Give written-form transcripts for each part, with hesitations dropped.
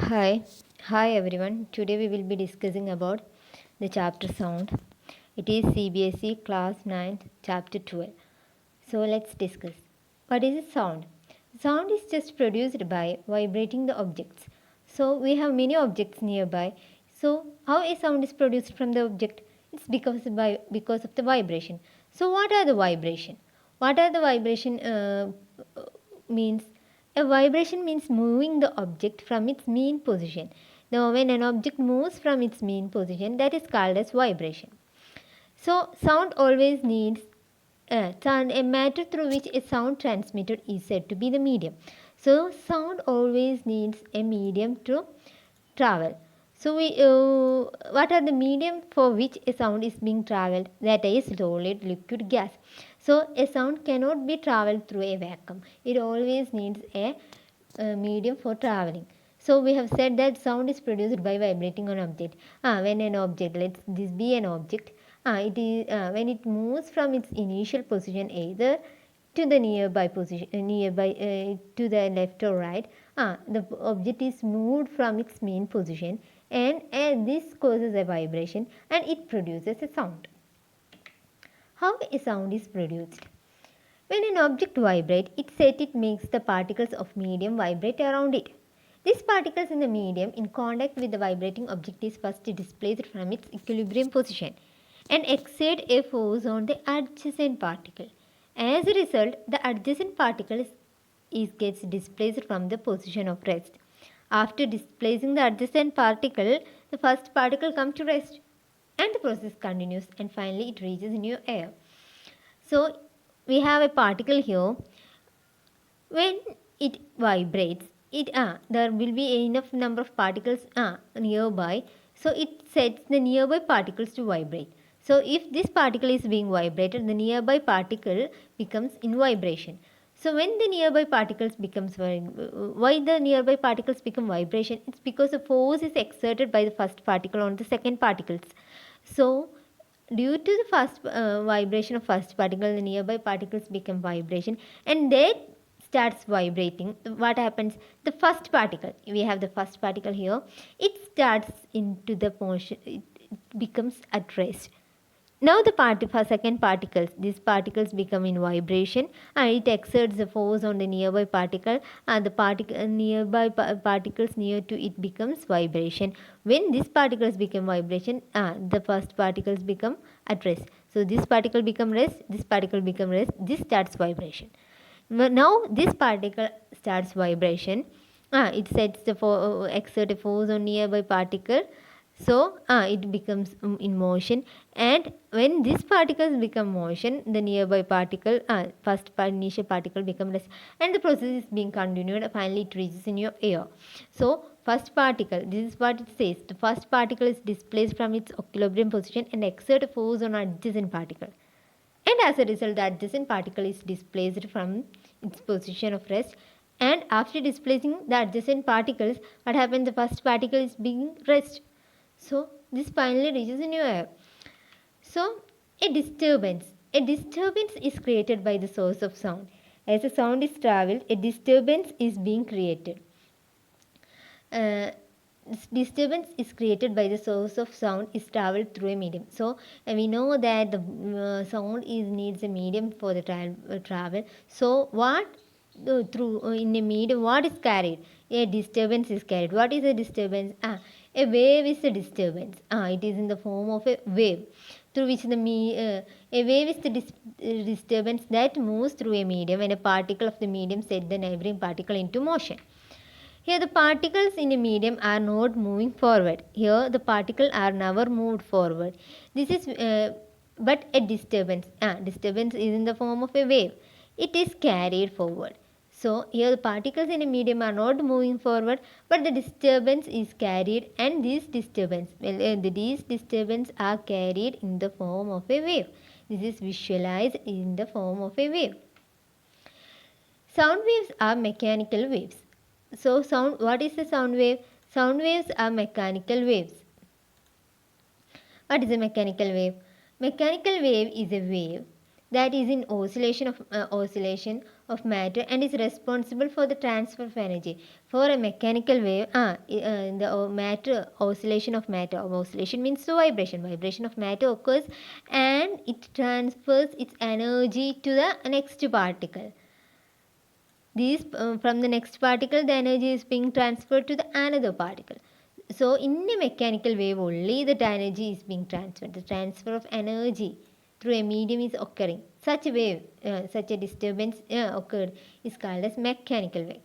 Hi, hi everyone. Today we will be discussing about the chapter sound. It is CBSE class 9 chapter 12. So let's discuss. What is a sound? Sound is just produced by vibrating the objects. So we have many objects nearby. So how a sound is produced from the object? It's because of the vibration. So what are the vibration? What are the vibration means? A vibration means moving the object from its mean position. Now, when an object moves from its mean position, that is called as vibration. So, sound always needs a matter through which a sound transmitted is said to be the medium. So, sound always needs a medium to travel. So, what are the medium for which a sound is being traveled? That is solid, liquid, gas. So, a sound cannot be traveled through a vacuum. It always needs a medium for traveling. So, we have said that sound is produced by vibrating on object. When an object, let this be an object, when it moves from its initial position either to the nearby position, to the left or right, the object is moved from its mean position, and this causes a vibration and it produces a sound. How a sound is produced? When an object vibrates, it makes the particles of medium vibrate around it. These particles in the medium in contact with the vibrating object is first displaced from its equilibrium position and exert a force on the adjacent particle. As a result, the adjacent particle gets displaced from the position of rest. After displacing the adjacent particle, the first particle comes to rest and the process continues and finally it reaches new air. So we have a particle here. When it vibrates, there will be enough number of particles nearby, so it sets the nearby particles to vibrate. So if this particle is being vibrated, the nearby particle becomes in vibration. So when the nearby particles becomes why the nearby particles become vibration? It's because the force is exerted by the first particle on the second particles. So due to the first vibration of first particle, the nearby particles become vibration and they starts vibrating. What happens? The first particle, we have the first particle here, it starts into the motion, it becomes at rest. Now the for second particles, these particles become in vibration and it exerts the force on the nearby particle and the particles near to it becomes vibration. When these particles become vibration, the first particles become at rest. So this particle become rest, this particle become rest, this starts vibration. Now this particle starts vibration. It sets the exert a force on nearby particle, so it becomes in motion, and when these particles become motion, the nearby particle, initial particle become less, and the process is being continued. Finally, it reaches in your air. So first particle, this is what it says. The first particle is displaced from its equilibrium position and exert a force on adjacent particle. And as a result, the adjacent particle is displaced from its position of rest. And after displacing the adjacent particles, what happens? The first particle is being rest. So this finally reaches in your air. So a disturbance. A disturbance is created by the source of sound. As the sound is travelled, a disturbance is being created. Disturbance is created by the source of sound is traveled through a medium. So we know that the sound needs a medium for the travel. So what through in a medium, what is carried? A disturbance is carried. What is a disturbance? A wave is a disturbance. It is in the form of a wave through which a wave is the disturbance that moves through a medium when a particle of the medium set the neighboring particle into motion. Here the particles in a medium are not moving forward. Here the particles are never moved forward. This is but a disturbance. Disturbance is in the form of a wave. It is carried forward. So here the particles in a medium are not moving forward, but the disturbance is carried, and these disturbance are carried in the form of a wave. This is visualized in the form of a wave. Sound waves are mechanical waves. So what is a sound wave? Sound waves are mechanical waves. What is a mechanical wave? Mechanical wave is a wave that is in oscillation of matter and is responsible for the transfer of energy. For a mechanical wave, the matter oscillation of matter. Oscillation means the vibration. Vibration of matter occurs and it transfers its energy to the next particle. These from the next particle, the energy is being transferred to the another particle. So in a mechanical wave only, the energy is being transferred. The transfer of energy through a medium is occurring. Such a wave, such a disturbance occurred is called as mechanical wave.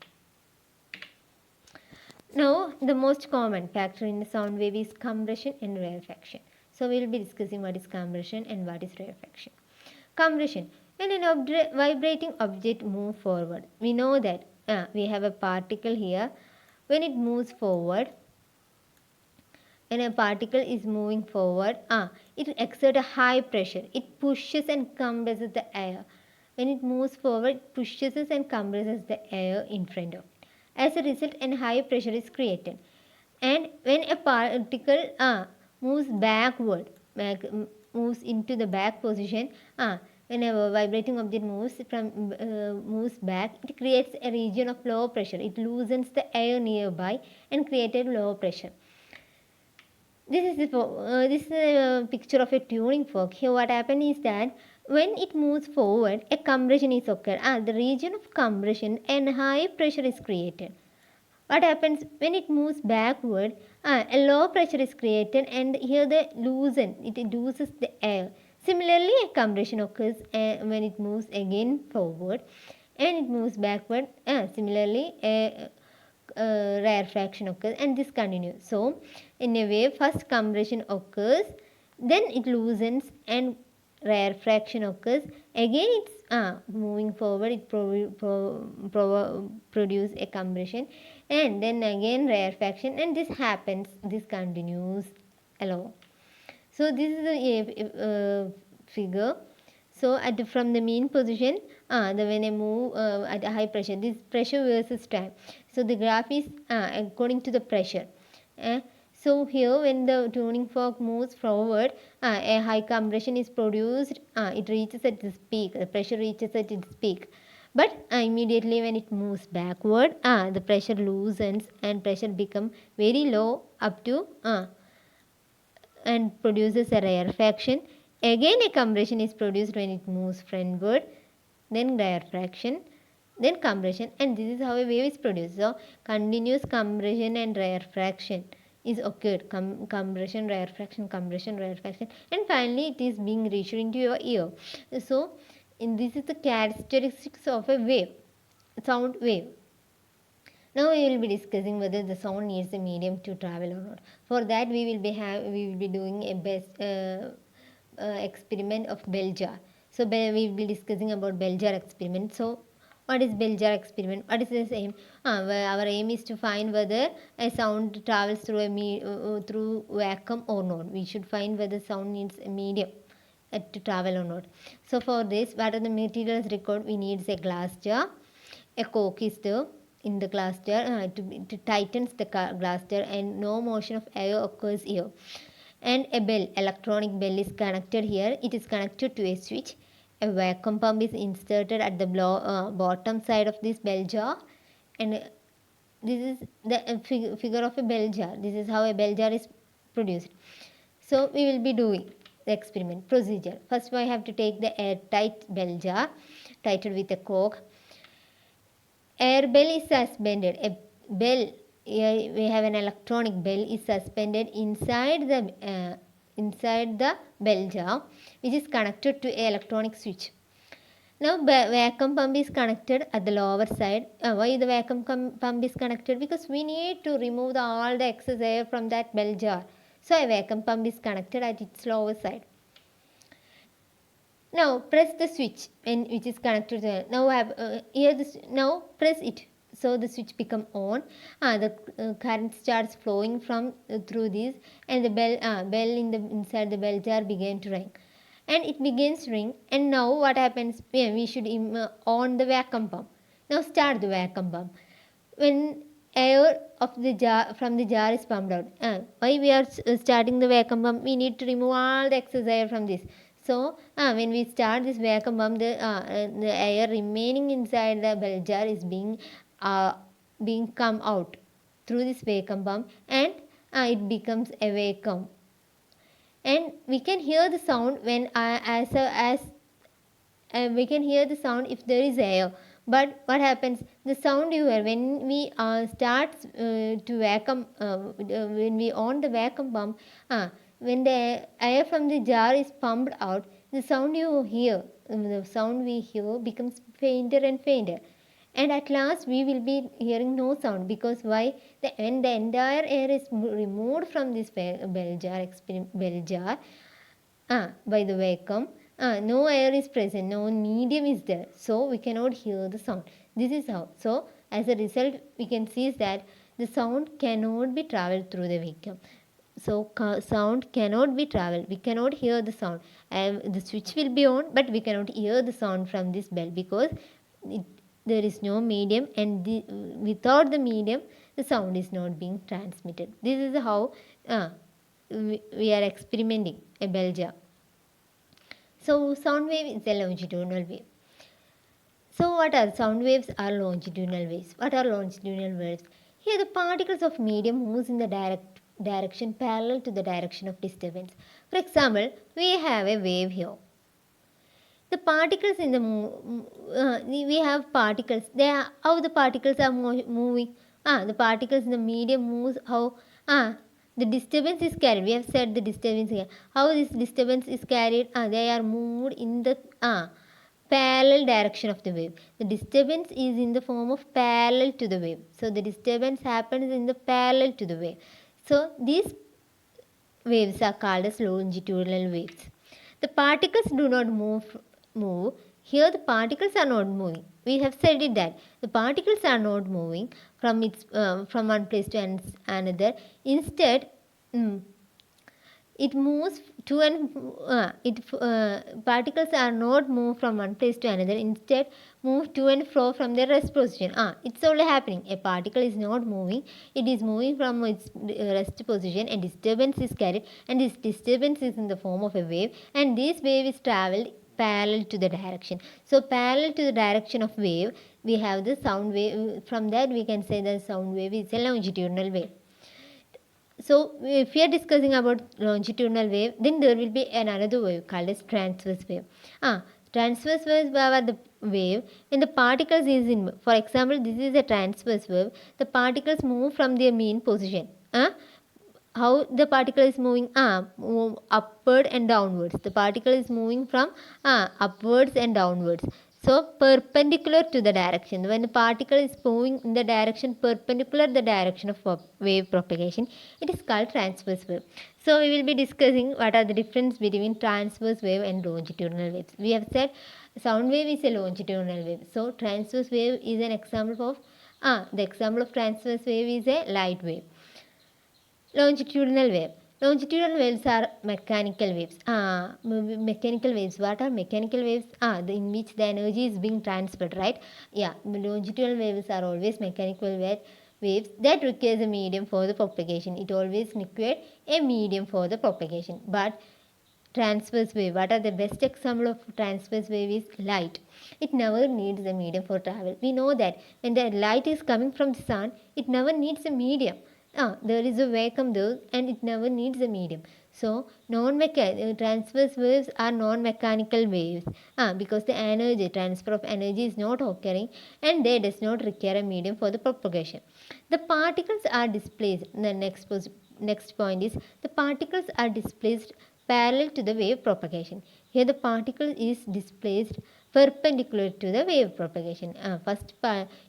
Now, the most common factor in the sound wave is compression and rarefaction. So we will be discussing what is compression and what is rarefaction. Compression. When an vibrating object moves forward, we know that we have a particle here. When it moves forward, when a particle is moving forward, it exerts a high pressure. It pushes and compresses the air. When it moves forward, it pushes and compresses the air in front of it. As a result, a high pressure is created. And when a particle moves backward, moves into the back position, when a vibrating object moves back, it creates a region of low pressure. It loosens the air nearby and created low pressure. This is a picture of a tuning fork. Here what happens is that when it moves forward, a compression is occurred. The region of compression and high pressure is created. What happens when it moves backward? A low pressure is created and here it loosens the air. Similarly, a compression occurs when it moves again forward and it moves backward. Similarly, a rarefaction occurs and this continues. So, in a wave, first compression occurs, then it loosens and rarefaction occurs. Again, it's moving forward, it produce a compression and then again rarefaction, and this continues along. So, this is a figure. So, from the mean position, when I move at a high pressure, this pressure versus time. So, the graph is according to the pressure. So, here when the tuning fork moves forward, a high compression is produced. It reaches at its peak. The pressure reaches at its peak. But immediately when it moves backward, the pressure loosens and pressure becomes very low up to and produces a rarefaction. Again a compression is produced when it moves frontward, then rarefaction, then compression, and this is how a wave is produced. So continuous compression and rarefaction is occurred. Compression, rarefaction, compression, rarefaction, and finally it is being reached into your ear. So this is the characteristics of a wave, sound wave. Now we will be discussing whether the sound needs a medium to travel or not. For that we will be doing a best experiment of bell jar. So we will be discussing about bell jar experiment. So what is bell jar experiment? What is its aim? Our aim is to find whether a sound travels through vacuum or not. We should find whether sound needs a medium to travel or not. So for this, what are the materials required? We need a glass jar, a cork is there in the glass jar to tightens the glass jar and no motion of air occurs here. And a bell, electronic bell is connected here. It is connected to a switch. A vacuum pump is inserted at the bottom side of this bell jar, and this is the figure of a bell jar. This is how a bell jar is produced. So we will be doing the experiment procedure. First I have to take the airtight bell jar tightened with a cork. Air bell is suspended. A bell, we have an electronic bell, is suspended inside the bell jar, which is connected to an electronic switch. Now vacuum pump is connected at the lower side. Why the vacuum pump is connected? Because we need to remove all the excess air from that bell jar. So a vacuum pump is connected at its lower side. Now press the switch which is connected to the, now press it. So the switch become on. The current starts flowing from through this, and the bell inside the bell jar began to ring, and it begins to ring. And now what happens? We should on the vacuum pump. Now start the vacuum pump. When air of the jar from the jar is pumped out. Why we are starting the vacuum pump? We need to remove all the excess air from this. So when we start this vacuum pump, the air remaining inside the bell jar is being come out through this vacuum pump, and it becomes a vacuum, and we can hear the sound when as we can hear the sound if there is air. But what happens, the sound you hear when we start to vacuum when we on the vacuum pump, when the air from the jar is pumped out, the sound you hear, the sound we hear becomes fainter and fainter, and at last we will be hearing no sound. Because why? When the entire air is removed from this bell jar, by the vacuum, no air is present, no medium is there, so we cannot hear the sound. This is how. So as a result, we can see is that the sound cannot be traveled through the vacuum. So sound cannot be traveled. We cannot hear the sound. The switch will be on, but we cannot hear the sound from this bell because there is no medium, and without the medium, the sound is not being transmitted. This is how we are experimenting a bell jar. So sound wave is a longitudinal wave. So what are sound waves? Are longitudinal waves. What are longitudinal waves? Here the particles of medium moves in the direction parallel to the direction of disturbance. For example, we have a wave here. The particles in the we have particles. They are how the particles are moving. The particles in the medium moves how the disturbance is carried. We have said the disturbance here. How this disturbance is carried? They are moved in the parallel direction of the wave. The disturbance is in the form of parallel to the wave. So the disturbance happens in the parallel to the wave. So these waves are called as longitudinal waves. The particles do not move. Here the particles are not moving. We have said it that the particles are not moving from one place to another. Instead, it moves to particles are not moved from one place to another. Instead, move to and fro from their rest position. It's only happening. A particle is not moving. It is moving from its rest position, and disturbance is carried, and this disturbance is in the form of a wave, and this wave is traveled parallel to the direction. So parallel to the direction of wave, we have the sound wave. From that we can say the sound wave is a longitudinal wave. So if we are discussing about longitudinal wave, then there will be another wave called as transverse wave. Transverse waves are the wave when the particles is in, for example, this is a transverse wave. The particles move from their mean position. How the particle is moving? Move upward and downwards. The particle is moving from upwards and downwards. So perpendicular to the direction. When the particle is moving in the direction perpendicular to the direction of wave propagation, it is called transverse wave. So we will be discussing what are the difference between transverse wave and longitudinal waves. We have said sound wave is a longitudinal wave. So transverse wave is an example of the example of transverse wave is a light wave. Longitudinal wave. Longitudinal waves are mechanical waves. Mechanical waves. What are mechanical waves? In which the energy is being transferred, right? Yeah, longitudinal waves are always mechanical waves that requires a medium for the propagation. It always requires a medium for the propagation. But transverse wave. What are the best example of transverse wave is light. It never needs a medium for travel. We know that when the light is coming from the sun, it never needs a medium. There is a vacuum there, and it never needs a medium. So transverse waves are non-mechanical waves because the energy transfer of energy is not occurring, and they does not require a medium for the propagation. The particles are displaced. The next point is the particles are displaced parallel to the wave propagation. Here the particle is displaced perpendicular to the wave propagation.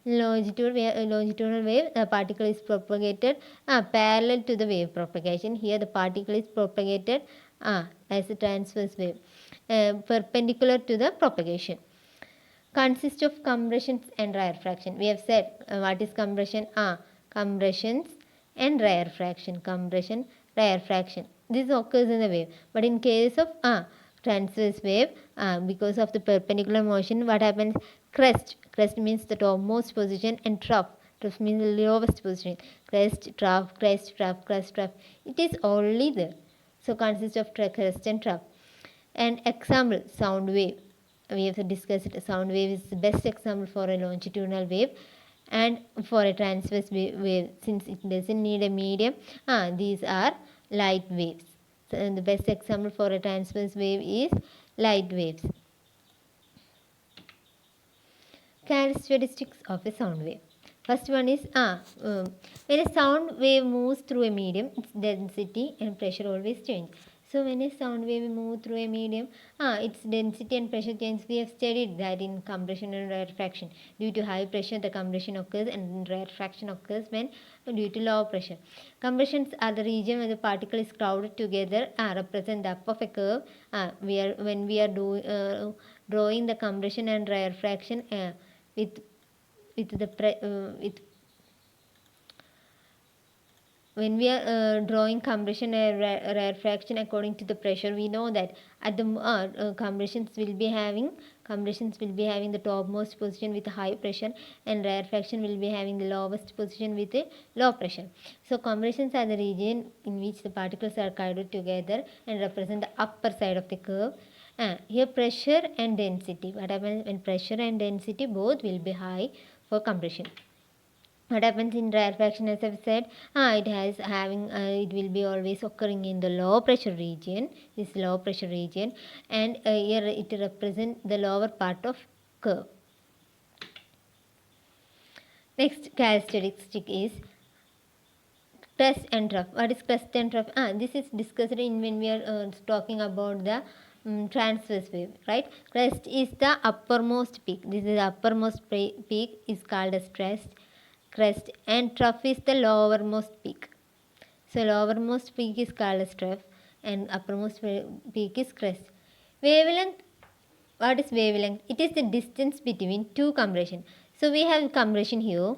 Longitudinal wave, the particle is propagated parallel to the wave propagation. Here the particle is propagated as a transverse wave perpendicular to the propagation. Consists of compressions and rarefaction. We have said what is compression? Compressions and rarefaction. Compression, rarefaction. This occurs in the wave. But in case of transverse wave, because of the perpendicular motion, what happens? Crest. Crest means the topmost position, and trough. Trough means the lowest position. Crest, trough, crest, trough, crest, trough. It is only there. So consists of crest and trough. An example, sound wave. We have discussed sound wave is the best example for a longitudinal wave and for a transverse wave, since it doesn't need a medium. These are light waves. So the best example for a transverse wave is light waves. Characteristics of a sound wave. First one is when a sound wave moves through a medium, its density and pressure always change. So when a sound wave moves through a medium, its density and pressure change. We have studied that in compression and rarefaction. Due to high pressure, the compression occurs, and rarefaction occurs when due to low pressure. Compressions are the region where the particle is crowded together, represent the up of a curve. When we are drawing the compression and rarefaction with when we are drawing compression and rarefaction according to the pressure, we know that at the compressions will be having the topmost position with high pressure, and rarefaction will be having the lowest position with a low pressure. So compressions are the region in which the particles are crowded together and represent the upper side of the curve. Here pressure and density. What happens when pressure and density both will be high for compression? What happens in rarefaction, as I've said, it will be always occurring in the low pressure region, this low pressure region, and here it represents the lower part of curve. Next characteristic is crest and trough. What is crest and trough? This is discussed in when we are talking about the transverse wave, right? Crest is the uppermost peak. This is the uppermost peak is called as crest, and trough is the lowermost peak. So lowermost peak is called as trough and uppermost peak is crest. Wavelength. What is wavelength? It is the distance between two compression. So we have compression here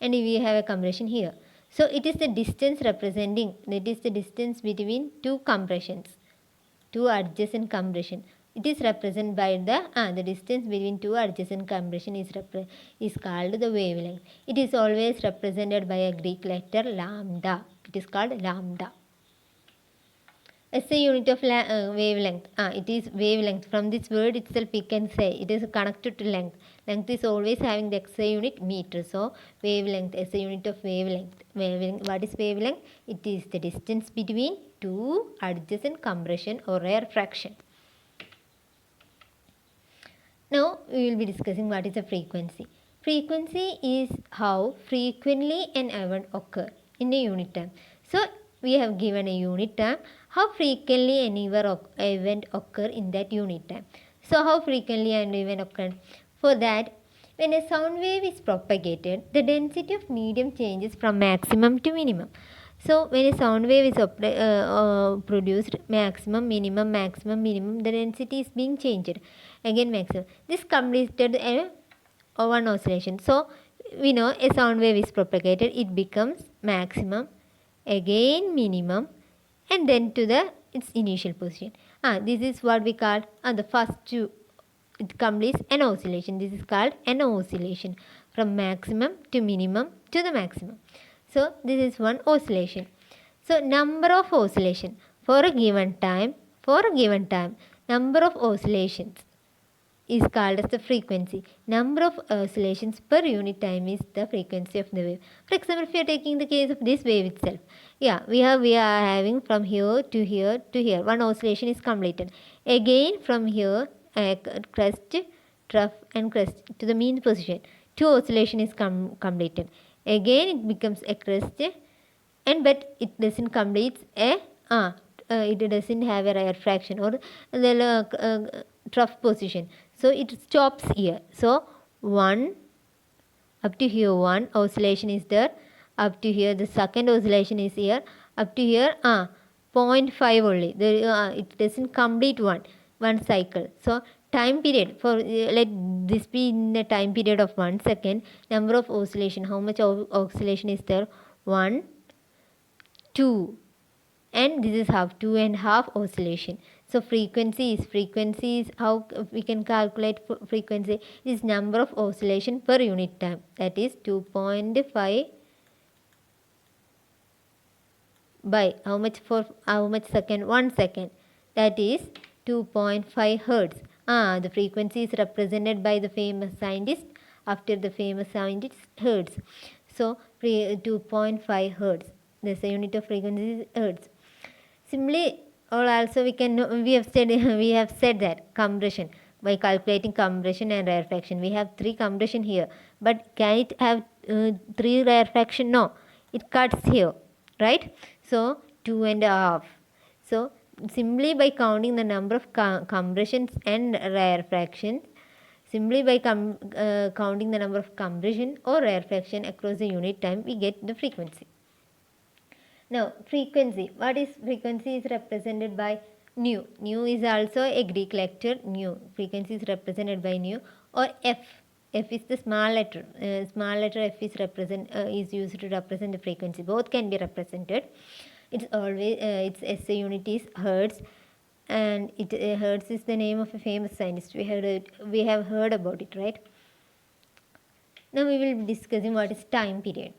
and we have a compression here. So it is the distance representing, that is the distance between two compressions, two adjacent compression. It is represented by the distance between two adjacent compression is called the wavelength. It is always represented by a Greek letter lambda. It is called lambda. SI unit of wavelength. It is wavelength. From this word itself we can say it is connected to length. Length is always having the SI unit meter. So wavelength, SI unit of wavelength. What is wavelength? It is the distance between two adjacent compression or rarefaction. Now we will be discussing what is a frequency. Frequency is how frequently an event occurs in a unit time. So we have given a unit time, how frequently an event occurs in that unit time. So how frequently an event occurs? For that, when a sound wave is propagated, the density of medium changes from maximum to minimum. So when a sound wave is produced, maximum, minimum, the density is being changed. Again maximum. This completed one oscillation. So we know a sound wave is propagated, it becomes maximum, again minimum, and then to its initial position. This is what we call the first two. It completes an oscillation. This is called an oscillation from maximum to minimum to the maximum. So this is one oscillation. So number of oscillation for a given time, number of oscillations is called as the frequency. Number of oscillations per unit time is the frequency of the wave. For example, if we are taking the case of this wave itself, we are having from here to here to here. One oscillation is completed. Again from here, crest, trough and crest to the mean position. Two oscillation is completed. Again it becomes a crest, but it doesn't complete it doesn't have a rarefaction or the trough position. So it stops here. So one up to here one oscillation is there. Up to here the second oscillation is here. Up to here 0.5 only. It doesn't complete one cycle. So time period for let this be in the time period of 1 second. Number of oscillation. How much oscillation is there? 1, 2, and this is half 2.5 oscillation. So frequency is how we can calculate frequency. It is number of oscillation per unit time. That is 2.5 by how much second? 1 second. That is 2.5 hertz. The frequency is represented by the famous scientist. After the famous scientist, hertz. So 2.5 hertz. This unit of frequency is hertz. Simply, or also we have said we have said that compression, by calculating compression and rarefaction. We have 3 compression here, but can it have 3 rarefaction? No, it cuts here, right? So 2.5. So simply by counting the number of compressions and rarefactions, simply by counting the number of compression or rarefaction across the unit time, we get the frequency. Now, frequency. What is frequency? Is represented by nu. Nu is also a Greek letter nu. Frequency is represented by nu or f. F is the small letter. Small letter f is used to represent the frequency. Both can be represented. It's always its SI unit is hertz, and hertz is the name of a famous scientist. We have heard about it, right? Now we will be discussing what is time period.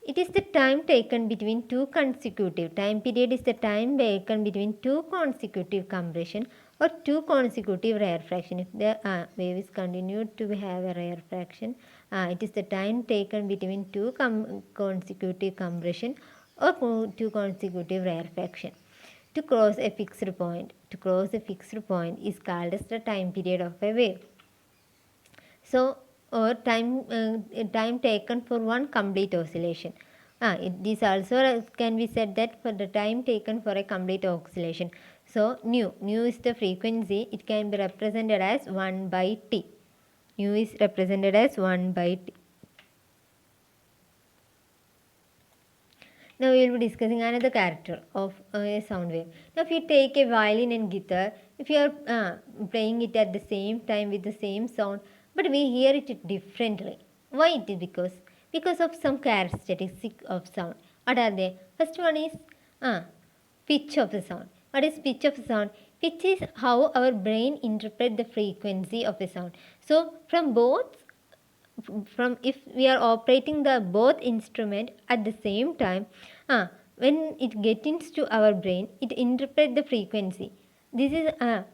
It is the time taken between two consecutive. Time period is the time taken between two consecutive compression or two consecutive rarefaction. If the wave is continued to have a rarefaction, it is the time taken between two consecutive compression or two consecutive rarefaction. To cross a fixed point. To cross a fixed point is called as the time period of a wave. So, or time taken for one complete oscillation. It is also can be said that for the time taken for a complete oscillation. So nu is the frequency. It can be represented as 1 by t. Nu is represented as 1 by t. Now we will be discussing another character of a sound wave. Now if you take a violin and guitar, if you are playing it at the same time with the same sound, but we hear it differently. Why it is? Because of some characteristics of sound. What are they? First one is pitch of the sound. What is pitch of the sound? Pitch is how our brain interprets the frequency of a sound. So from if we are operating the both instrument at the same time, when it gets into our brain, it interprets the frequency. This is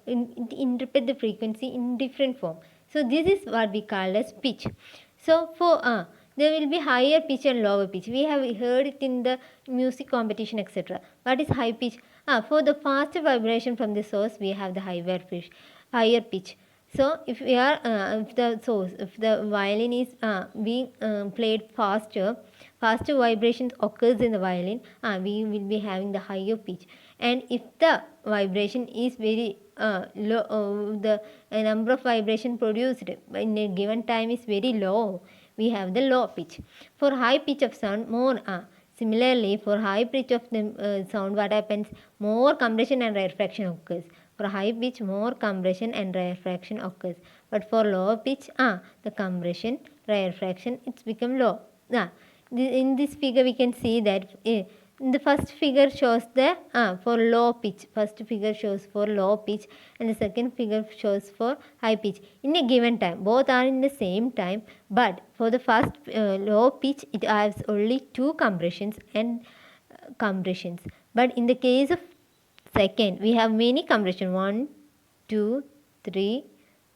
it interpret the frequency in different form. So this is what we call as pitch. So for there will be higher pitch and lower pitch. We have heard it in the music competition, etc. What is high pitch? For the faster vibration from the source, we have the higher pitch. So if we are if the violin is being played faster vibrations occurs in the violin, we will be having the higher pitch. And if the vibration is very low, the number of vibration produced in a given time is very low, we have the low pitch. For high pitch of sound, more similarly for high pitch of the sound, what happens? More compression and rarefaction occurs. For high pitch, more compression and rarefaction occurs. But for low pitch, the compression, rarefaction, it's become low. In this figure, we can see that the first figure shows the for low pitch. First figure shows for low pitch, and the second figure shows for high pitch. In a given time, both are in the same time. But for the first low pitch, it has only two compressions and compressions. But in the case of second, we have many compression. 1, 2, 3,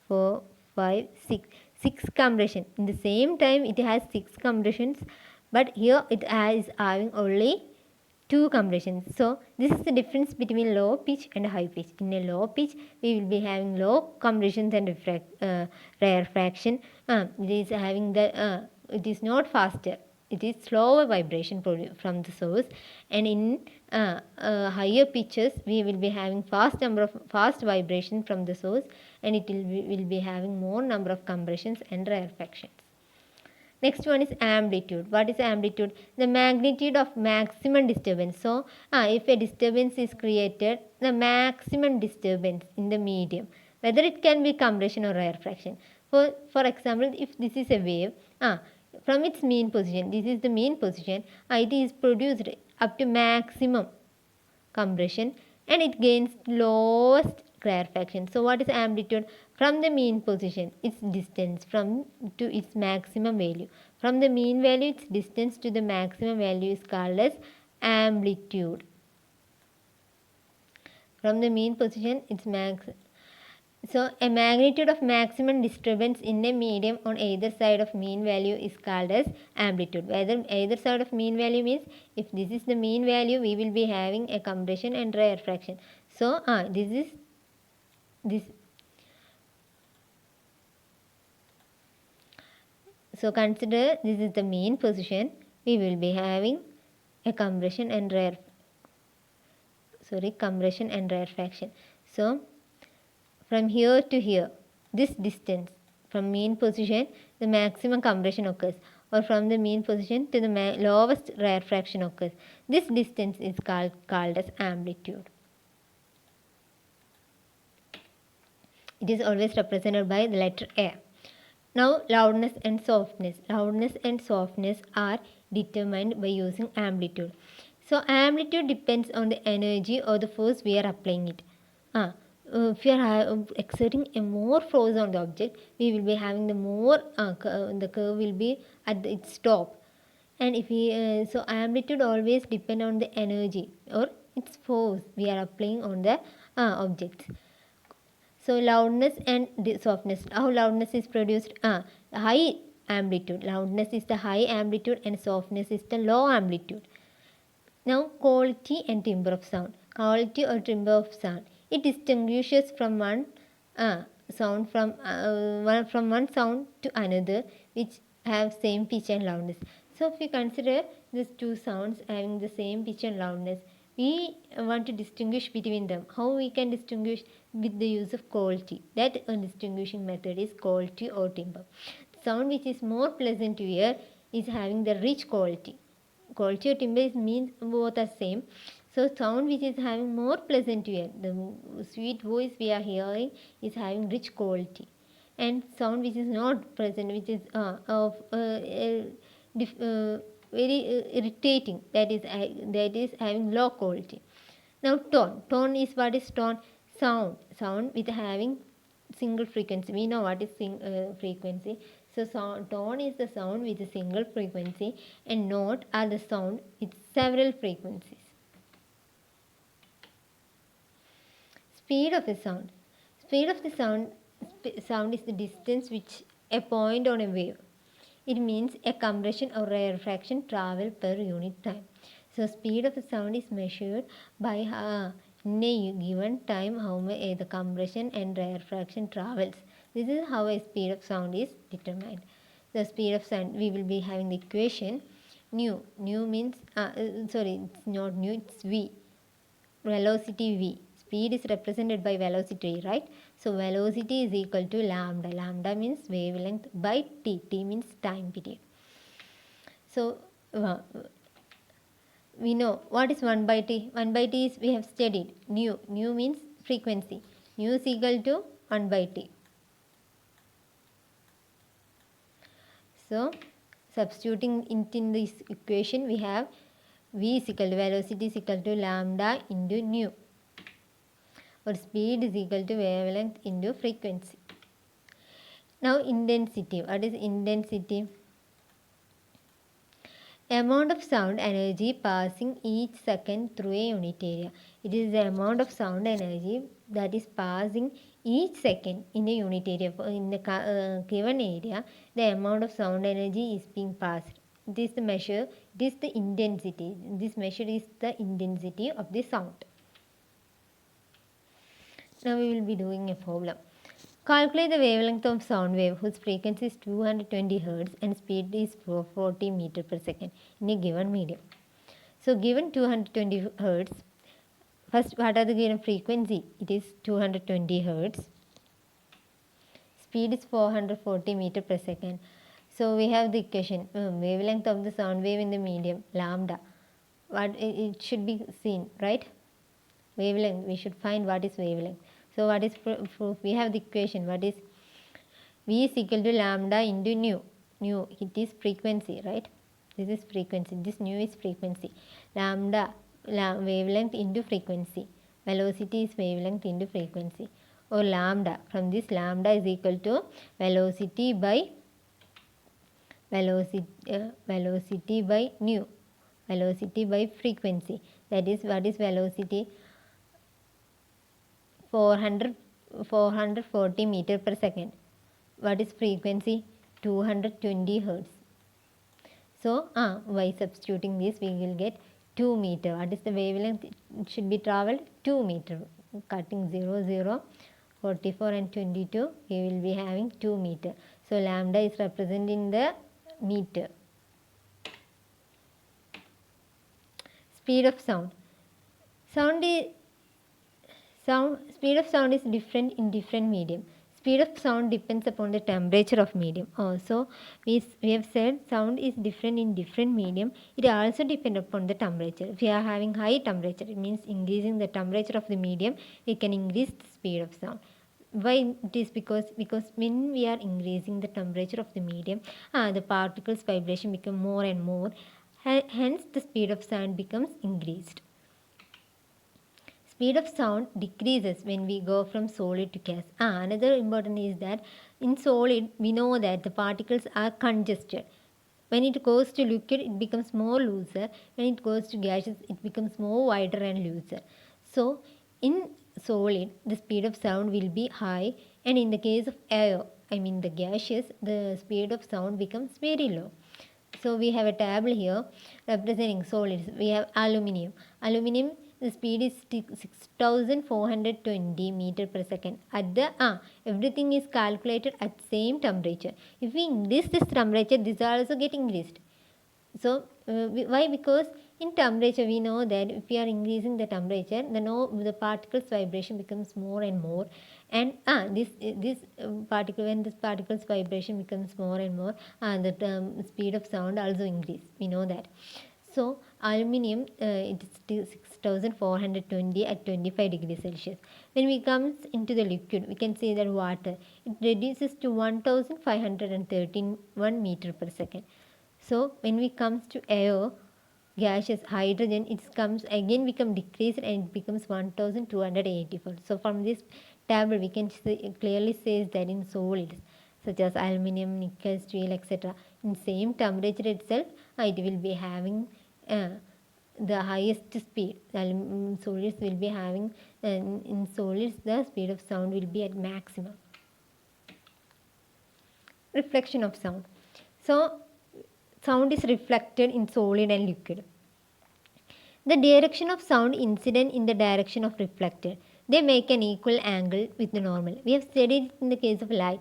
4, 5, 6. 6 compression. In the same time, it has 6 compressions, but here it is having only 2 compressions. So this is the difference between low pitch and high pitch. In a low pitch, we will be having low compressions and rarefaction. It is having the it is not faster. It is slower vibration from the source, and in higher pitches we will be having fast vibration from the source, and it will be having more number of compressions and rarefactions. Next one is amplitude. What is amplitude? The magnitude of maximum disturbance. So if a disturbance is created, the maximum disturbance in the medium, whether it can be compression or rarefaction. For example, if this is a wave, from its mean position, this is the mean position, it is produced up to maximum compression, and it gains lowest rarefaction. So what is amplitude? From the mean position, its distance from to its maximum value. From the mean value, its distance to the maximum value is called as amplitude. From the mean position, it's max. So a magnitude of maximum disturbance in a medium on either side of mean value is called as amplitude. Whether either side of mean value means if this is the mean value, we will be having a compression and rarefaction. So this. So consider this is the mean position. We will be having a compression and rarefaction. So from here to here, this distance from mean position, the maximum compression occurs, or from the mean position to the lowest rarefaction occurs. This distance is called as amplitude. It is always represented by the letter A. Now loudness and softness. Loudness and softness are determined by using amplitude. So amplitude depends on the energy or the force we are applying it. If you are exerting a more force on the object, we will be having the more the curve will be at its top. And if we so amplitude always depend on the energy or its force we are applying on the objects. So loudness and softness. How loudness is produced? High amplitude. Loudness is the high amplitude and softness is the low amplitude. Now quality and timbre of sound. Quality or timbre of sound. It distinguishes from one sound from one sound to another which have same pitch and loudness. So if we consider these two sounds having the same pitch and loudness, we want to distinguish between them. How we can distinguish? With the use of quality. That distinguishing method is quality or timbre. Sound which is more pleasant to hear is having the rich quality. Quality or timbre means both are same. So sound which is having more pleasant to hear, the sweet voice we are hearing is having rich quality. And sound which is not present, which is very irritating, that is having low quality. Now tone is what is tone? Sound with having single frequency. We know what is frequency. So tone is the sound with a single frequency, and note are the sound with several frequencies. Speed of a sound. Speed of the sound is the distance which a point on a wave. It means a compression or rarefaction travel per unit time. So speed of the sound is measured by in a given time how the compression and rarefaction travels. This is how a speed of sound is determined. The speed of sound, we will be having the equation nu. Nu means it's not nu, it's v. Velocity v. Speed is represented by velocity, right? So velocity is equal to lambda. Lambda means wavelength by t. T means time period. So we know what is 1 by t. 1 by t is we have studied. Nu. Nu means frequency. Nu is equal to 1 by t. So substituting it in this equation, we have v is equal to velocity is equal to lambda into nu, or speed is equal to wavelength into frequency. Now intensity. What is intensity? Amount of sound energy passing each second through a unit area. It is the amount of sound energy that is passing each second in a unit area. In the given area, the amount of sound energy is being passed. This is the measure. This is the intensity. This measure is the intensity of the sound. Now we will be doing a problem. Calculate the wavelength of sound wave whose frequency is 220 Hz and speed is 40 meter per second in a given medium. So given 220 Hz, first what are the given frequency? It is 220 Hz. Speed is 440 meter per second. So we have the equation, wavelength of the sound wave in the medium, lambda. What it should be seen, right? Wavelength, we should find what is wavelength. So what is proof? We have the equation. What is v is equal to lambda into nu. Nu, it is frequency, right? This is frequency. This nu is frequency. Lambda, wavelength into frequency. Velocity is wavelength into frequency. Or lambda. From this, lambda is equal to velocity by nu. Velocity by frequency. That is, what is velocity? 400, 440 meter per second. What is frequency? 220 hertz. So, by substituting this, we will get 2 meter. What is the wavelength? It should be traveled 2 meter. Cutting 0, 0, 44 and 22, we will be having 2 meter. So, lambda is represented in the meter. Speed of sound. Speed of sound is different in different medium. Speed of sound depends upon the temperature of medium. Also, we have said sound is different in different medium. It also depends upon the temperature. If we are having high temperature, it means increasing the temperature of the medium, we can increase the speed of sound. Why? It is because when we are increasing the temperature of the medium, the particles vibration become more and more. Hence, the speed of sound becomes increased. Speed of sound decreases when we go from solid to gas. Another important is that in solid we know that the particles are congested. When it goes to liquid, it becomes more looser. When it goes to gases, it becomes more wider and looser. So in solid, the speed of sound will be high, and in the case of air, I mean the gaseous, the speed of sound becomes very low. So we have a table here representing solids. We have aluminium. Aluminium, the speed is 6420 meter per second. At the everything is calculated at same temperature. If we increase this temperature, this also get increased. So why? Because in temperature we know that if we are increasing the temperature, the particles vibration becomes more and more, and this particle, when this particles vibration becomes more and more, the speed of sound also increase. We know that. So aluminium, it is 6420 at 25 degrees Celsius. When we comes into the liquid, we can say that water, it reduces to 1513 1 meter per second. So when we comes to air, gaseous, hydrogen, it comes again become decreased and it becomes 1284. So from this table we can clearly say that in solids such as aluminium, nickel, steel, etc., in same temperature itself, it will be having the highest speed. Solids will be having, in solids the speed of sound will be at maximum. Reflection of sound. So sound is reflected in solid and liquid. The direction of sound incident in the direction of reflected. They make an equal angle with the normal. We have studied it in the case of light.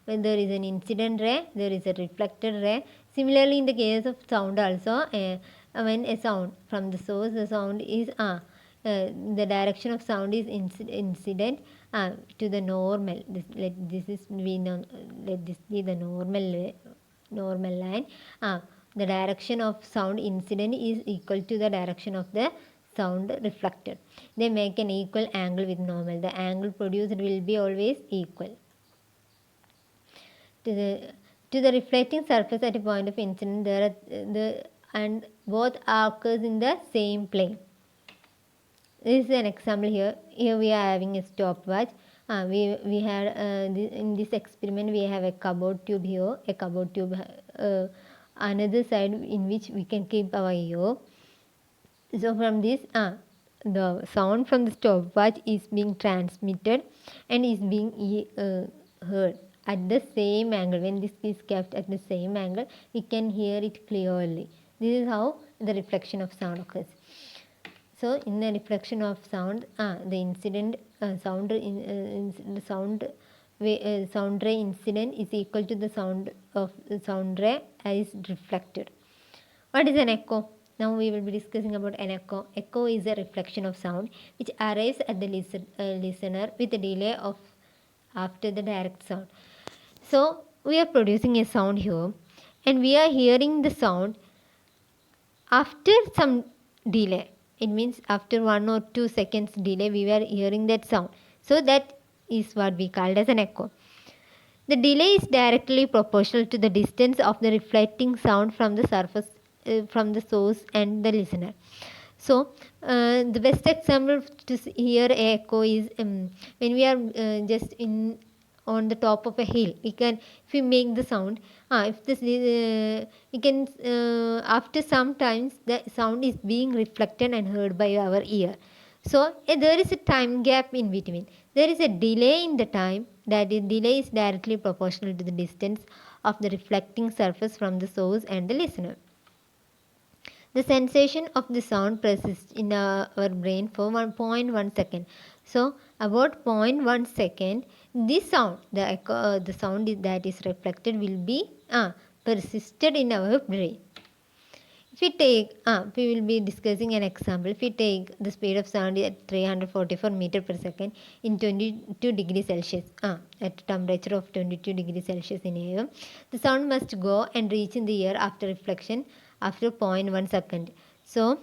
When there is an incident ray, there is a reflected ray. Similarly, in the case of sound also, when a sound from the source, the sound is the direction of sound is incident to the normal. Let this be the normal line. The direction of sound incident is equal to the direction of the sound reflected. They make an equal angle with normal. The angle produced will be always equal to the reflecting surface at a point of incident. And both occurs in the same plane. This is an example here. Here we are having a stopwatch. We had in this experiment we have a cupboard tube here, a cupboard tube another side in which we can keep our ear. So from this, the sound from the stopwatch is being transmitted and is being heard at the same angle. When this is kept at the same angle, we can hear it clearly. This is how the reflection of sound occurs. So in the reflection of sound, the incident sound ray incident is equal to the sound ray as reflected. What is an echo? Now we will be discussing about an echo. Echo is a reflection of sound which arrives at the listener with a delay of after the direct sound. So we are producing a sound here, and we are hearing the sound after some delay. It means after 1 or 2 seconds delay we were hearing that sound. So that is what we called as an echo. The delay is directly proportional to the distance of the reflecting sound from the surface, from the source and the listener. So the best example to hear echo is when we are just on the top of a hill. We can, if we make the sound, if this we can after some times the sound is being reflected and heard by our ear. So there is a time gap in between. There is a delay in the time. That is, delay is directly proportional to the distance of the reflecting surface from the source and the listener. The sensation of the sound persists in our brain for 1.1 second. So about zero point 0.1 second, this sound, the sound that is reflected will be persisted in our brain. If we take, we will be discussing an example. If we take the speed of sound at 344 meter per second in 22 degrees Celsius, at a temperature of 22 degrees Celsius in air, the sound must go and reach in the ear after reflection after 0.1 second. So,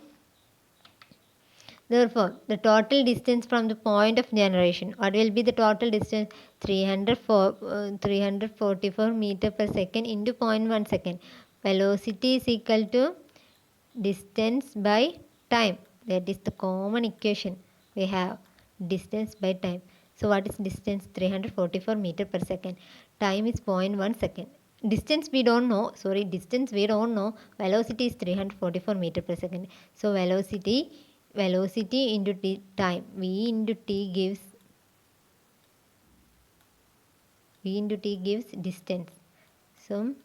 therefore, the total distance from the point of generation, what will be the total distance? 344 meter per second into 0.1 second. Velocity is equal to distance by time. That is the common equation we have, distance by time. So what is distance? 344 meter per second. Time is 0.1 second. Distance we don't know. Velocity is 344 meter per second. So velocity into time. V into t gives distance. So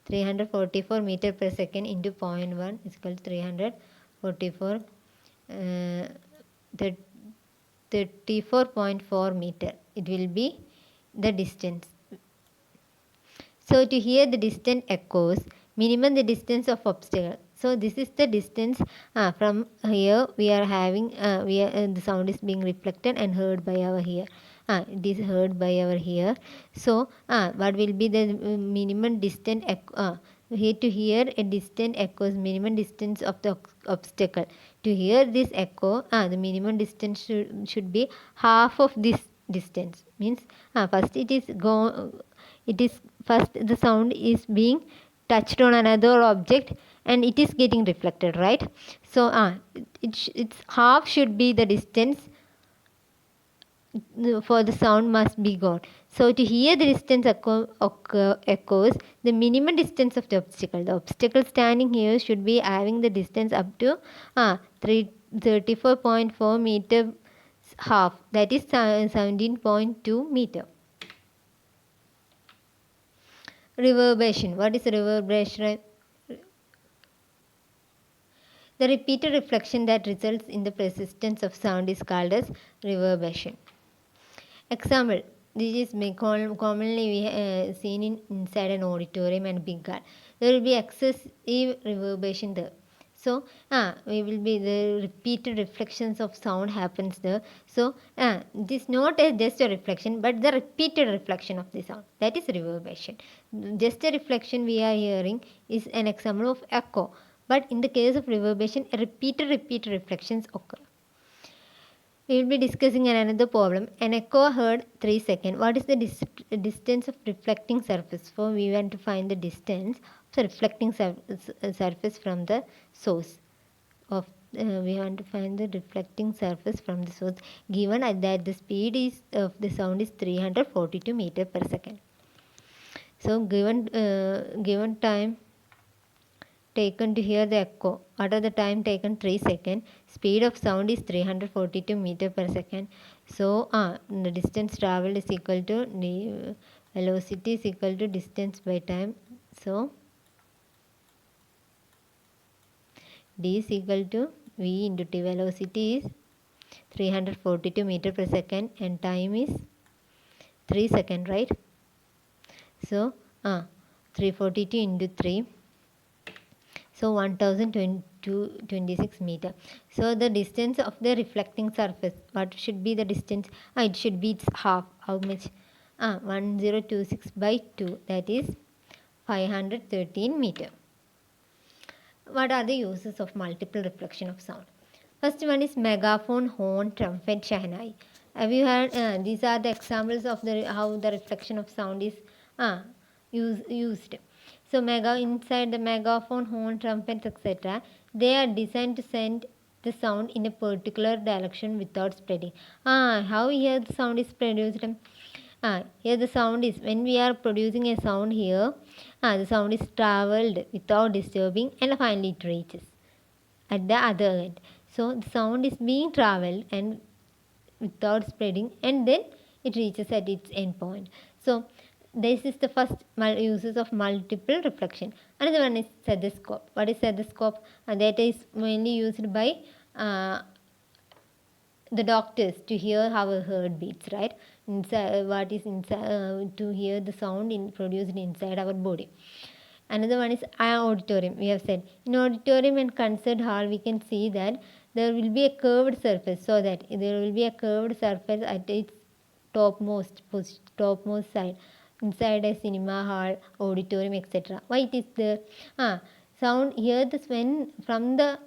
344 meter per second into 0.1 is equal to 344 34.4 meter. It will be the distance. So to hear the distant echoes, minimum the distance of obstacle. So this is the distance from here we are having the sound is being reflected and heard by our ear. It is heard by our ear. So what will be the minimum distant echo? Here to hear a distant echoes, minimum distance of the obstacle. To hear this echo, the minimum distance should be half of this distance. Means first the sound is being touched on another object and it is getting reflected, right? So its half should be the distance for the sound must be gone. So to hear the distance echoes, the minimum distance of the obstacle standing here should be having the distance up to 34.4 meter half, that is 17.2 meter. Reverberation. What is reverberation? The repeated reflection that results in the persistence of sound is called as reverberation. Example. This is commonly seen inside an auditorium and big hall. There will be excessive reverberation there. So, we will be the repeated reflections of sound happens there. So, this is not just a reflection, but the repeated reflection of the sound. That is reverberation. Just a reflection we are hearing is an example of echo. But in the case of reverberation, repeated reflections occur. We will be discussing another problem. An echo heard 3 seconds. What is the distance of reflecting surface? For we want to find the distance of the reflecting surface from the source. We want to find the reflecting surface from the source. Given that the speed of the sound is 342 meter per second. So given time taken to hear the echo. What are the time taken? 3 seconds. Speed of sound is 342 meter per second. So the distance traveled is equal to the velocity is equal to distance by time. So d is equal to v into t. Velocity is 342 meter per second and time is 3 seconds, right? So 342 into 3. So 1026 meter. So the distance of the reflecting surface, what should be the distance? It should be its half. How much? 1026 by 2, that is 513 meter. What are the uses of multiple reflection of sound? First one is megaphone, horn, trumpet, shahnai. Have you heard? These are the examples of how the reflection of sound is used. So inside the megaphone, horn, trumpets, etc., they are designed to send the sound in a particular direction without spreading. How here the sound is produced? Here the sound is, when we are producing a sound here, the sound is travelled without disturbing and finally it reaches at the other end. So the sound is being traveled and without spreading, and then it reaches at its end point. So this is the first uses of multiple reflection. Another one is stethoscope. What is stethoscope? That is mainly used by the doctors to hear our heart beats, right? Inside, what is inside, to hear the sound produced inside our body. Another one is auditorium. We have said in auditorium and concert hall we can see that there will be a curved surface, so that there will be a curved surface at its topmost side inside a cinema hall, auditorium, etc. Why it is there? Sound here the when from the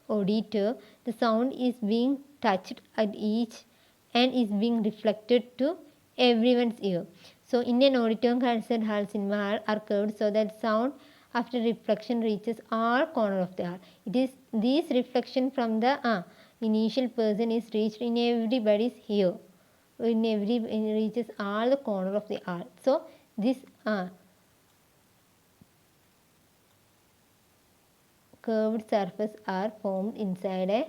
auditor, the sound is being touched at each and is being reflected to everyone's ear. So in an auditorium, concert hall, cinema hall are curved so that sound after reflection reaches all corner of the hall. It is this reflection from the initial person is reached in everybody's ear. It reaches all the corner of the hall. So this curved surface are formed inside a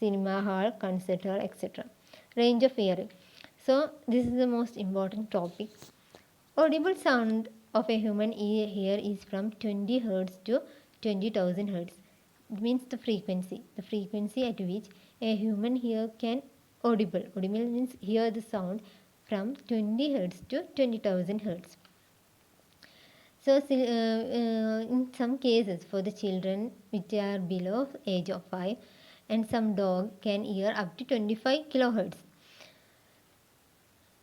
cinema hall, concert hall, etc. Range of hearing. So this is the most important topic. Audible sound of a human ear is from 20 Hz to 20,000 Hz. It means the frequency at which a human ear can audible. Audible means hear the sound from 20 Hz to 20,000 Hz. So, in some cases, for the children which are below age of 5, and some dog can hear up to 25 kilohertz.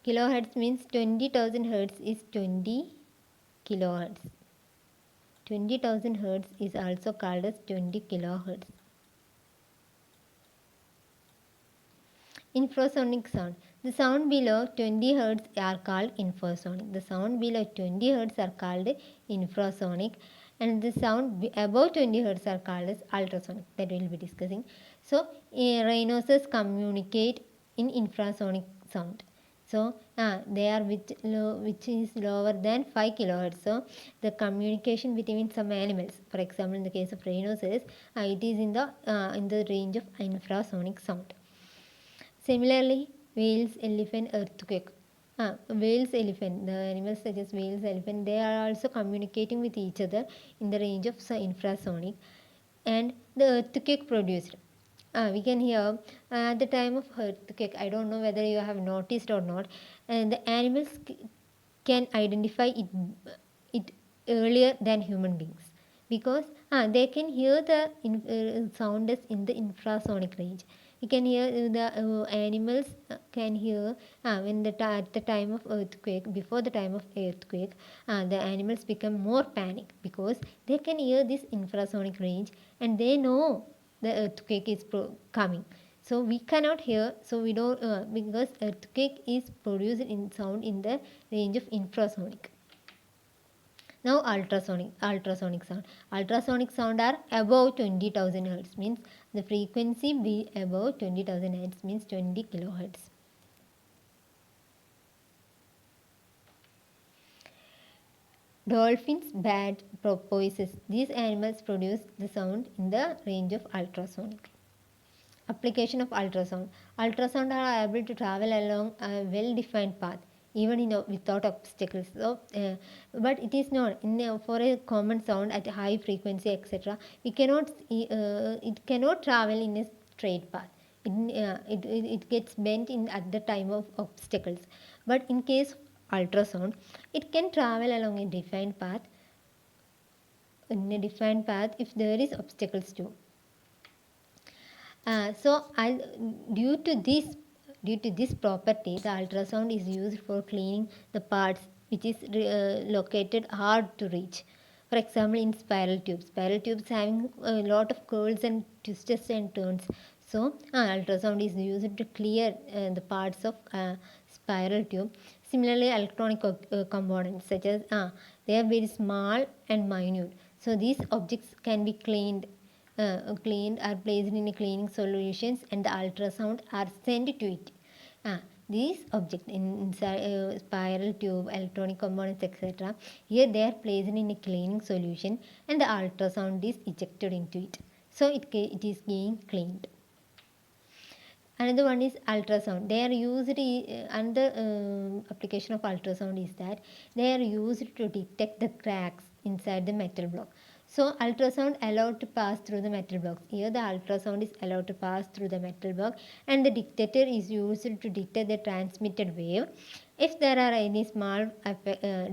Kilohertz means 20,000 hertz is 20 kilohertz. 20,000 hertz is also called as 20 kilohertz. Infrasonic sound. The sound below 20 Hz are called infrasonic. The sound below 20 Hz are called infrasonic, and the sound above 20 Hz are called as ultrasonic. That we will be discussing. So, rhinoceros communicate in infrasonic sound. So, they are which is lower than 5 kilohertz. So, the communication between some animals, for example, in the case of rhinoceros, it is in the range of infrasonic sound. Similarly, whales, elephant, earthquake. Whales, elephant, the animals such as whales, elephant, they are also communicating with each other in the range of infrasonic. And the earthquake produced. We can hear at the time of earthquake, I don't know whether you have noticed or not, and the animals can identify it earlier than human beings, because they can hear the sound as in the infrasonic range. You can hear the animals can hear when at the time of earthquake, before the time of earthquake, the animals become more panic because they can hear this infrasonic range and they know the earthquake is coming. So we cannot hear, so we don't because earthquake is produced in sound in the range of infrasonic. Now ultrasonic sound. Ultrasonic sound are above 20,000 Hz, means the frequency be above 20,000 Hz, means 20 kilohertz. Dolphins, bat, porpoises, these animals produce the sound in the range of ultrasonic. Application of ultrasound. Ultrasound are able to travel along a well-defined path even without obstacles. So, but it is not for a common sound at a high frequency, etc. We cannot it cannot travel in a straight path. It gets bent in at the time of obstacles. But in case of ultrasound, it can travel along a defined path if there is obstacles too. So due to this property, the ultrasound is used for cleaning the parts which is located hard to reach. For example, in spiral tubes having a lot of curls and twists and turns. So ultrasound is used to clear the parts of spiral tube. Similarly, electronic components such as they are very small and minute. So these objects can be cleaned are placed in a cleaning solutions and the ultrasound are sent to it. These objects inside spiral tube, electronic components, etc. Here they are placed in a cleaning solution and the ultrasound is ejected into it. So it is being cleaned. Another one is ultrasound. They are used another application of ultrasound is that they are used to detect the cracks inside the metal block. So ultrasound allowed to pass through the metal blocks. Here the ultrasound is allowed to pass through the metal block, and the detector is used to detect the transmitted wave. If there are any small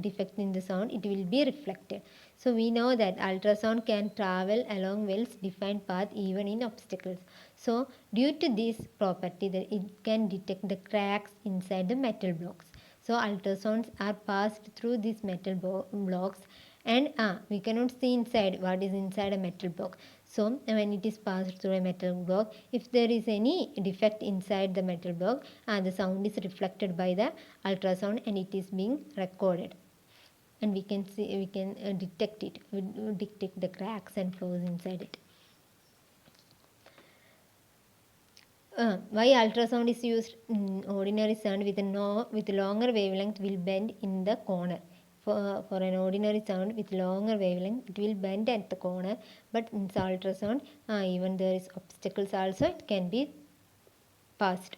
defect in the sound, it will be reflected. So we know that ultrasound can travel along well-defined path even in obstacles. So due to this property, that it can detect the cracks inside the metal blocks. So ultrasounds are passed through these metal blocks, and we cannot see inside what is inside a metal block. So when it is passed through a metal block, if there is any defect inside the metal block, the sound is reflected by the ultrasound and it is being recorded, and we can detect it, we detect the cracks and flaws inside it. Why ultrasound is used? Ordinary sound with longer wavelength will bend in the corner. For an ordinary sound with longer wavelength, it will bend at the corner. But in ultrasound, even there is obstacles also, it can be passed.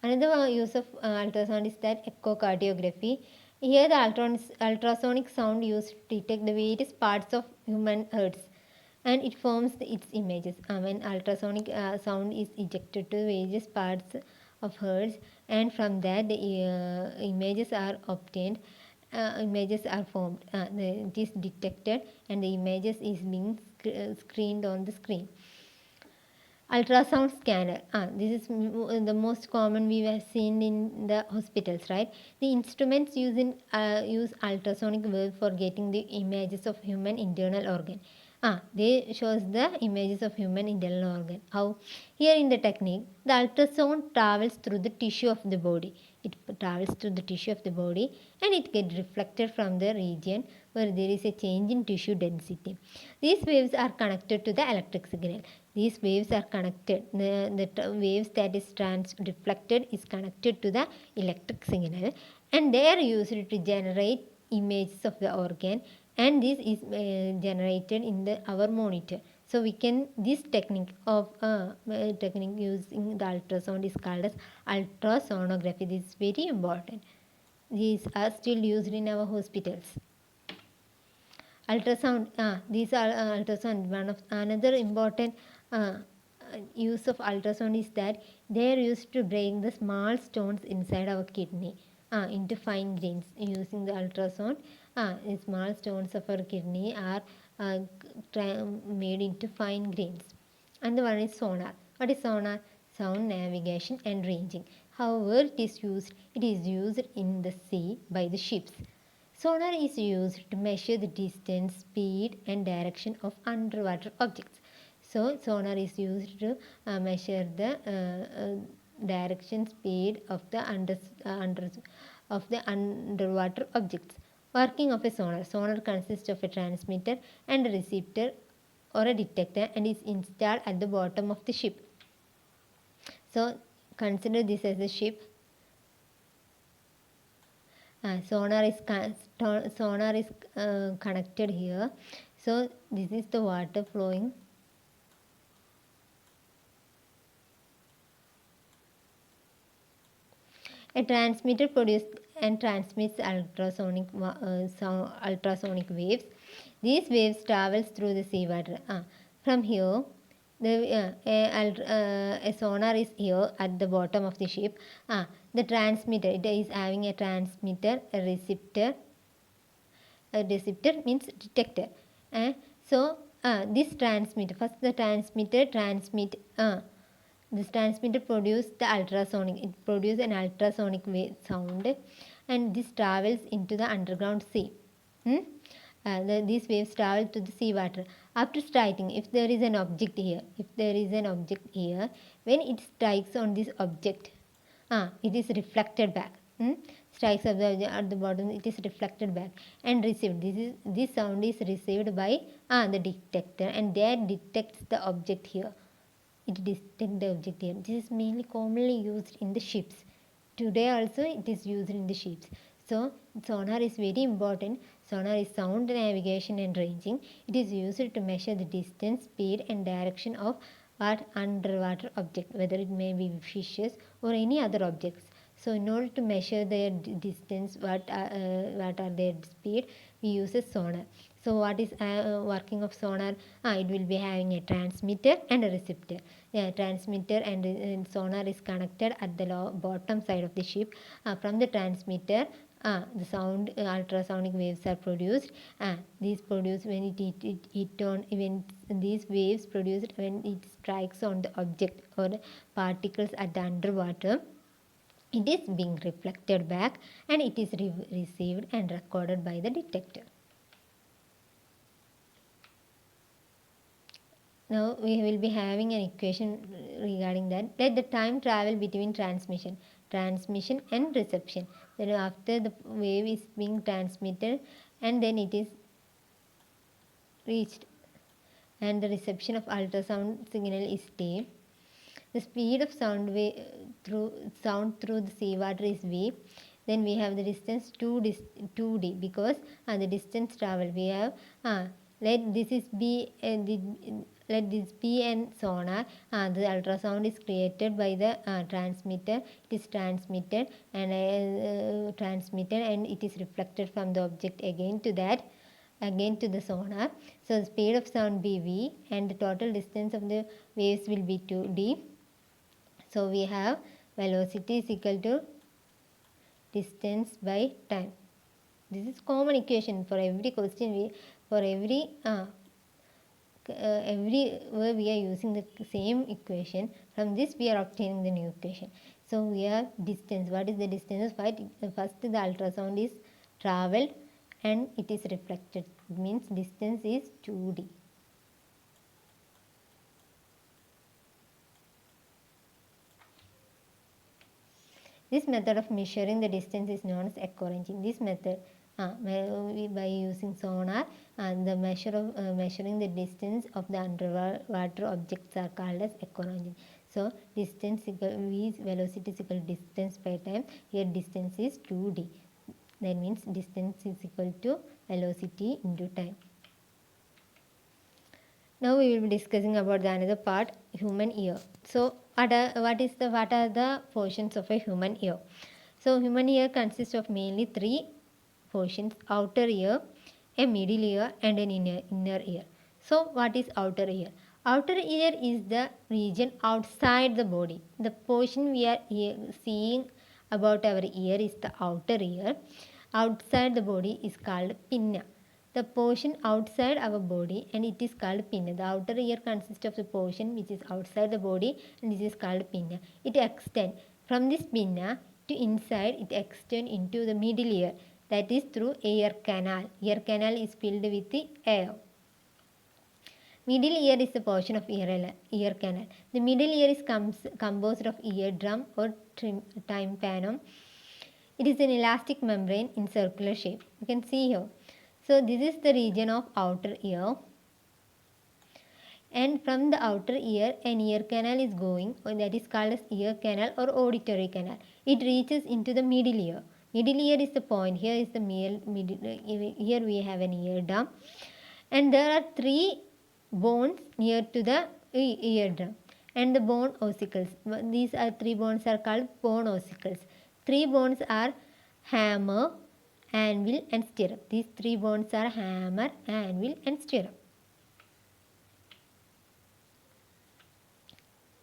Another use of ultrasound is that echocardiography. Here the ultrasonic sound used to detect the various parts of human hearts, and it forms its images. When ultrasonic sound is ejected to various parts of hearts, and from that the images are obtained, images are formed. It is detected and the images is being screened on the screen. Ultrasound scanner. This is the most common we have seen in the hospitals, right? The instruments use ultrasonic wave for getting the images of human internal organ. They shows the images of human internal organ. How? Here in the technique, the ultrasound travels through the tissue of the body. It travels through the tissue of the body and it gets reflected from the region where there is a change in tissue density. These waves are connected to the electric signal. These waves are connected. The waves that is reflected is connected to the electric signal, and they are used to generate images of the organ, and this is generated in our monitor. So we can this technique of technique using the ultrasound is called as ultrasonography. This is very important. These are still used in our hospitals. Ultrasound, these are ultrasound. One of another important use of ultrasound is that they are used to break the small stones inside our kidney into fine grains. Using the ultrasound, the small stones of our kidney are made into fine grains. And the one is sonar. What is sonar? Sound navigation and ranging. However, it is used in the sea by the ships. Sonar is used to measure the distance, speed, and direction of underwater objects. So, sonar is used to measure the direction, speed of the underwater objects. Working of a sonar. Sonar consists of a transmitter and a receiver or a detector and is installed at the bottom of the ship. So, consider this as a ship. Sonar is connected here. So this is the water flowing. A transmitter produces and transmits ultrasonic waves. These waves travels through the seawater. From here, a sonar is here at the bottom of the ship. The transmitter, it is having a transmitter, a receptor. A receptor means detector. So this transmitter, first the transmitter transmit. This transmitter produces the ultrasonic. It produces an ultrasonic wave sound, and this travels into the underground sea. These waves travel to the seawater. After striking, if there is an object here, when it strikes on this object, it is reflected back. Strikes of the object at the bottom, it is reflected back and received. This sound is received by the detector, and that detects the object here. It detects the object here. This is mainly commonly used in the ships. Today also it is used in the ships. So sonar is very important. Sonar is sound navigation and ranging. It is used to measure the distance, speed and direction of what underwater object, whether it may be fishes or any other objects. So in order to measure their distance, what are their speed, we use a sonar. So what is working of sonar? It will be having a transmitter and a receptor. Yeah, transmitter and sonar is connected at the bottom side of the ship. From the transmitter, the sound ultrasonic waves are produced. These produced when it on when these waves produced when it strikes on the object or particles at the underwater, it is being reflected back and it is received and recorded by the detector. Now we will be having an equation regarding that. Let the time travel between transmission and reception. Then after the wave is being transmitted and then it is reached and the reception of ultrasound signal is T. The speed of sound through the seawater is v. Then we have the distance 2d because the distance travel we have let this is b let this be an sonar. The ultrasound is created by the transmitter. It is transmitted and it is reflected from the object again to the sonar. So the speed of sound be v and the total distance of the waves will be 2d. So we have velocity is equal to distance by time. This is common equation for every question. For everywhere we are using the same equation. From this we are obtaining the new equation. So we have distance. What is the distance? First the ultrasound is travelled and it is reflected. It means distance is 2d. This method of measuring the distance is known as echo ranging. This method, by using sonar, the measuring the distance of the underwater objects are called as echo ranging. So distance equal v is velocity is equal to distance by time. Here distance is 2d. That means distance is equal to velocity into time. Now we will be discussing about the another part, human ear. So what are the portions of a human ear? So human ear consists of mainly three portions: outer ear, a middle ear and an inner ear. So what is outer ear? Outer ear is the region outside the body. The portion we are seeing about our ear is the outer ear. Outside the body is called pinna. The portion outside our body and it is called pinna. The outer ear consists of the portion which is outside the body and this is called pinna. It extends from this pinna to inside, it extends into the middle ear, that is through ear canal. Ear canal is filled with the air. Middle ear is the portion of ear canal. The middle ear is composed of eardrum or tympanum. It is an elastic membrane in circular shape. You can see here. So this is the region of outer ear. And from the outer ear, an ear canal is going, or that is called as ear canal or auditory canal. It reaches into the middle ear. Middle ear is the point. Here is the middle. Here we have an eardrum, and there are three bones near to the eardrum, and the bone ossicles. These are three bones are called bone ossicles. Three bones are hammer, anvil and stirrup. These three bones are hammer, anvil and stirrup.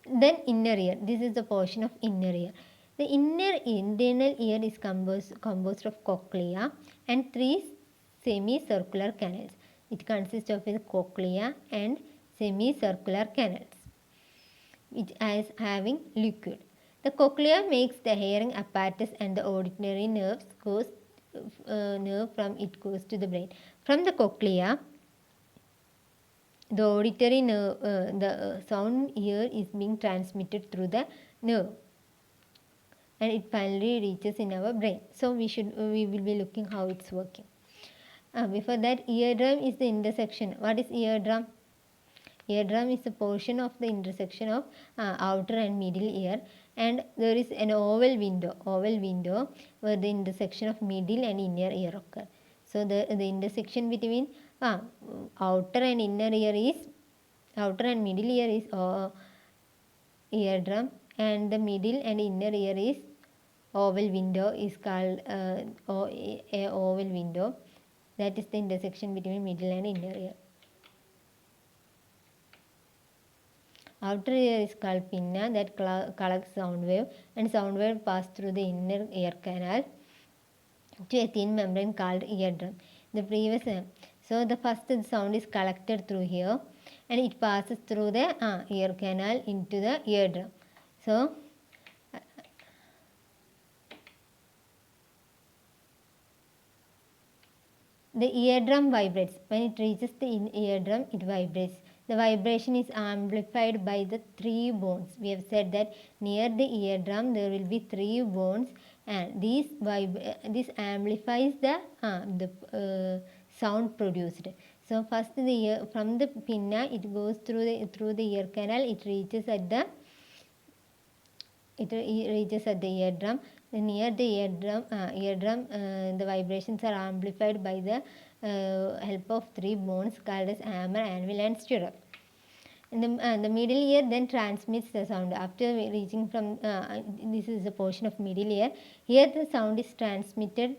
Then inner ear. This is the portion of inner ear. The internal ear is composed of cochlea and three semicircular canals. It consists of a cochlea and semicircular canals which is having liquid. The cochlea makes the hearing apparatus and the auditory nerve goes from it goes to the brain. From the cochlea, the auditory nerve, the sound here is being transmitted through the nerve, and it finally reaches in our brain. So we will be looking how it's working. Before that, eardrum is the intersection. What is eardrum? Eardrum is a portion of the intersection of outer and middle ear, and there is an oval window where the intersection of middle and inner ear occur. So the intersection between outer and inner ear is outer and middle ear is eardrum, and the middle and inner ear is oval window is called a oval window. That is the intersection between middle and inner ear. Outer ear is called pinna, that collects sound wave, and sound wave pass through the inner ear canal to a thin membrane called eardrum. The previous so the first sound is collected through here, and it passes through the ear canal into the eardrum. So the eardrum vibrates. When it reaches the eardrum, it vibrates. The vibration is amplified by the three bones. We have said that near the eardrum there will be three bones, and this amplifies the sound produced. So first from the pinna it goes through the ear canal. It reaches at the eardrum. Near the eardrum, the vibrations are amplified by the help of three bones called as hammer, anvil, and stirrup. And the middle ear then transmits the sound after reaching from this is a portion of middle ear. Here the sound is transmitted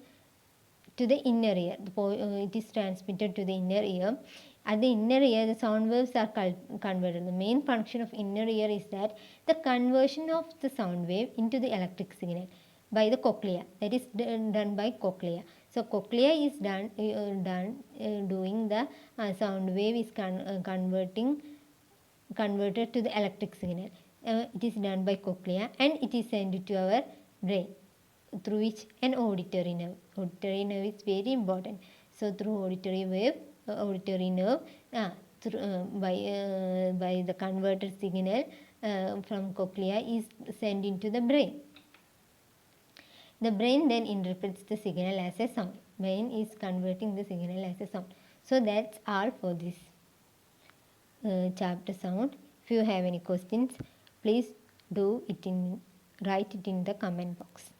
to the inner ear. It is transmitted to the inner ear. At the inner ear, the sound waves are converted. The main function of inner ear is that the conversion of the sound wave into the electric signal by the cochlea. That is done by cochlea. So cochlea is doing the sound wave is converted to the electric signal. It is done by cochlea, and it is sent to our brain through which an auditory nerve. Auditory nerve is very important. So through auditory nerve, by the converted signal from cochlea is sent into the brain. The brain then interprets the signal as a sound. Brain is converting the signal as a sound. So that's all for this chapter sound. If you have any questions, please write it in the comment box.